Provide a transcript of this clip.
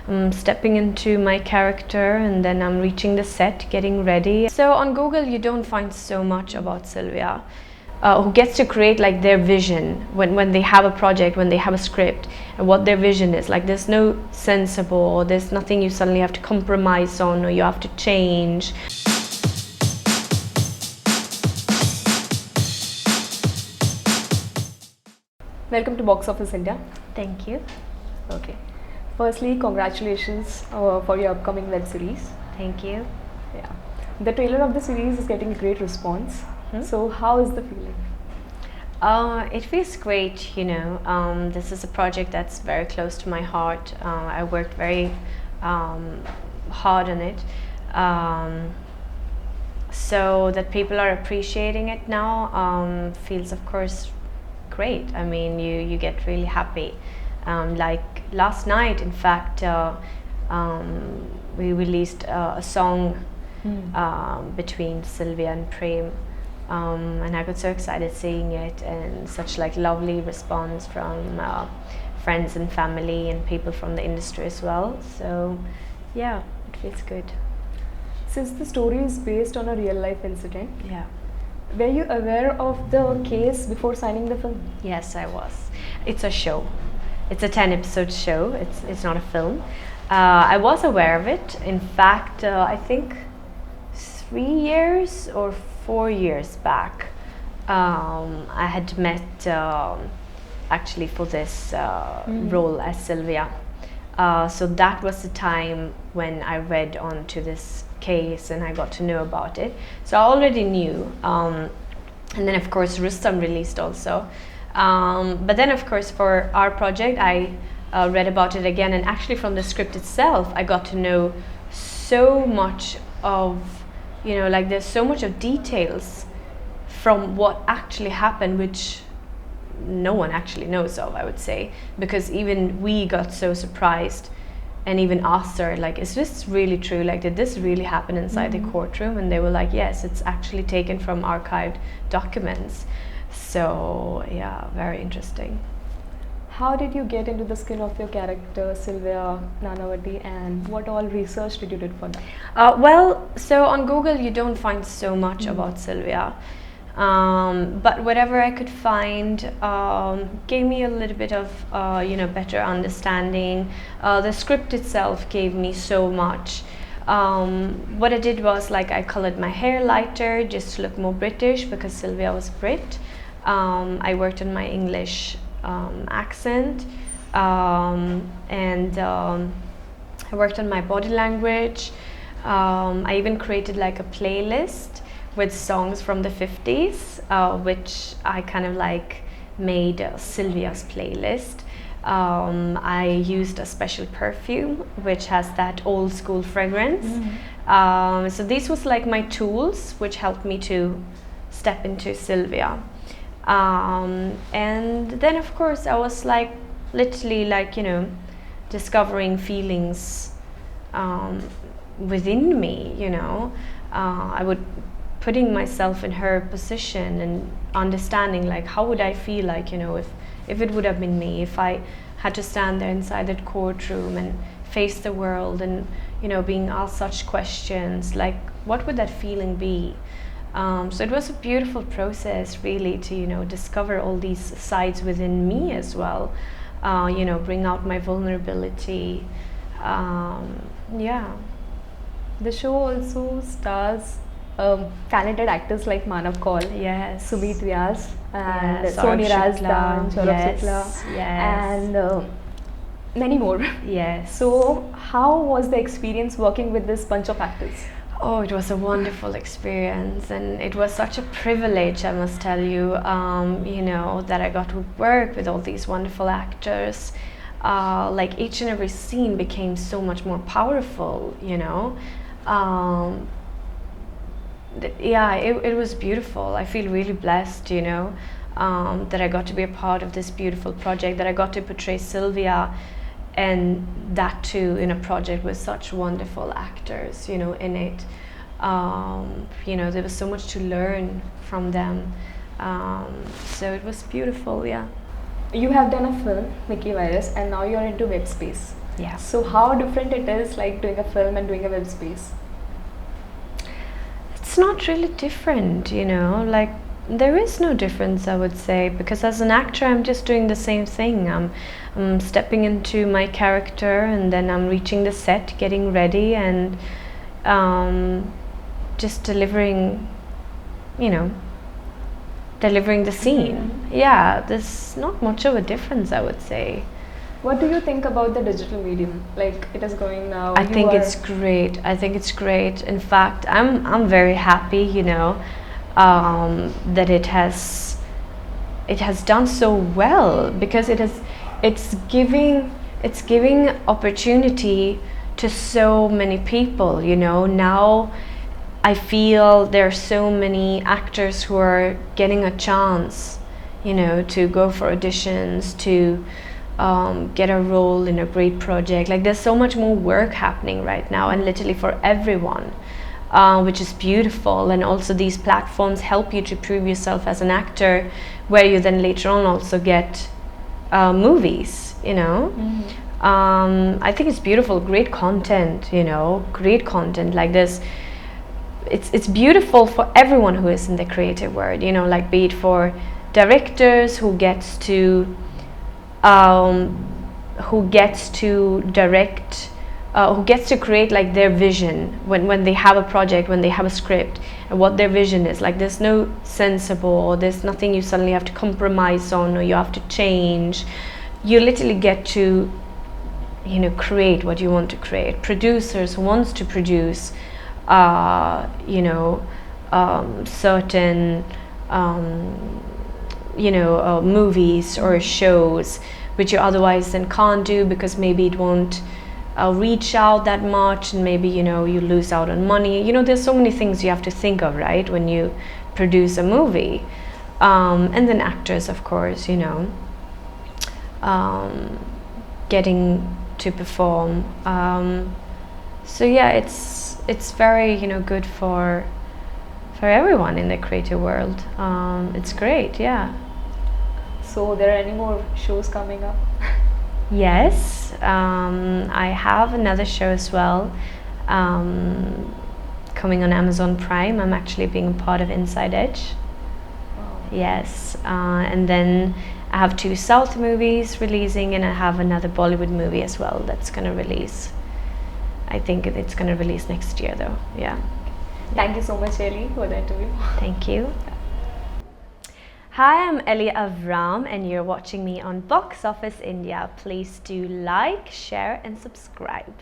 I'm stepping into my character, and then I'm reaching the set, getting ready. So on Google you don't find so much about Sylvia, who gets to create like their vision when they have a project, when they have a script, and what their vision is. Like there's no sensible, or there's nothing you suddenly have to compromise on or you have to change. Welcome to Box Office India. Thank you. Okay. Firstly, congratulations for your upcoming web series. Thank you. Yeah. The trailer of the series is getting a great response. So how is the feeling? It feels great, you know. This is a project that's very close to my heart. I worked very hard on it. So that people are appreciating it now feels, of course, great. I mean, you get really happy. Like last night, in fact, we released a song between Sylvia and Prem, and I got so excited seeing it, and such like lovely response from friends and family and people from the industry as well. So yeah, it feels good. Since the story is based on a real life incident, Yeah. were you aware of the case before signing the film? Yes, I was. It's a show. It's a 10-episode show. It's not a film. I was aware of it. In fact, I think 3 years or 4 years back, I had met actually for this role as Sylvia. So that was the time when I read onto this case and I got to know about it. So I already knew. And then of course Rustam released also. But then of course for our project I read about it again, and actually from the script itself I got to know so much of, you know, like there's so much of details from what actually happened which no one actually knows of, I would say, because even we got so surprised and even asked her, like, is this really true? Like, did this really happen inside the courtroom? And they were like, yes, it's actually taken from archived documents. So yeah, very interesting. How did you get into the skin of your character, Sylvia Nanavati, and what all research did you do for that? Well, so on Google you don't find so much about Sylvia. But whatever I could find gave me a little bit of you know, better understanding. The script itself gave me so much. What I did was, like, I colored my hair lighter just to look more British because Sylvia was Brit. I worked on my English accent, and I worked on my body language. I even created like a playlist with songs from the 50s, which I kind of like made Sylvia's playlist. I used a special perfume which has that old school fragrance. So this was like my tools which helped me to step into Sylvia. And then of course I was like literally, like, you know, discovering feelings within me, you know. I would putting myself in her position and understanding, like, how would I feel, like, you know, if it would have been me, if I had to stand there inside that courtroom and face the world and, you know, being asked such questions, like, what would that feeling be? So it was a beautiful process, really, to, you know, discover all these sides within me as well, you know, bring out my vulnerability. Yeah. The show also stars talented actors like Manav Kaul, Yes. Sumit Vyas, and Yes, Neeraj, Saurabh Shukla. Yes. and many more. Yes. So how was the experience working with this bunch of actors? Oh, it was a wonderful experience, and it was such a privilege, I must tell you, you know, that I got to work with all these wonderful actors. Like, each and every scene became so much more powerful, you know. Yeah, it was beautiful. I feel really blessed, you know, that I got to be a part of this beautiful project, that I got to portray Sylvia, and that too in a project with such wonderful actors, you know, in it. You know, there was so much to learn from them. So it was beautiful, yeah. You have done a film, Mickey Virus, and now you're into web space. Yeah. So how different it is like doing a film and doing a web space? It's not really different, you know, like there is no difference, I would say, because as an actor I'm just doing the same thing. I'm stepping into my character and then I'm reaching the set, getting ready, and just delivering, you know, delivering the scene. Yeah, there's not much of a difference, I would say. What do you think about the digital medium? Like it is going now. I think it's great. I think it's great. In fact, I'm very happy, you know, that it has done so well, because it's giving opportunity to so many people, you know. Now I feel there are so many actors who are getting a chance, you know, to go for auditions, to get a role in a great project. Like there's so much more work happening right now, and literally for everyone, which is beautiful. And also these platforms help you to prove yourself as an actor, where you then later on also get movies, you know. I think it's beautiful, great content, you know, great content like this. It's beautiful for everyone who is in the creative world, you know, like be it for directors who gets to direct, who gets to create like their vision when they have a project, when they have a script, and what their vision is. Like there's no sensible, or there's nothing you suddenly have to compromise on, or you have to change. You literally get to, you know, create what you want to create. Producers who wants to produce you know, certain you know, movies or shows which you otherwise then can't do, because maybe it won't reach out that much, and maybe, you know, you lose out on money. You know, there's so many things you have to think of, right, when you produce a movie. And then actors, of course, you know, getting to perform. So yeah, it's very, you know, good for everyone in the creative world. It's great, yeah. So there are any more shows coming up? Yes, I have another show as well, coming on Amazon Prime. I'm actually being part of Inside Edge. Wow. Yes, and then I have 2 South movies releasing, and I have another Bollywood movie as well that's going to release. I think it's going to release next year though, yeah. Thank you so much, Elli, for the interview. Thank you. Hi, I'm Elli AvrRam, and you're watching me on Box Office India. Please do like, share and subscribe.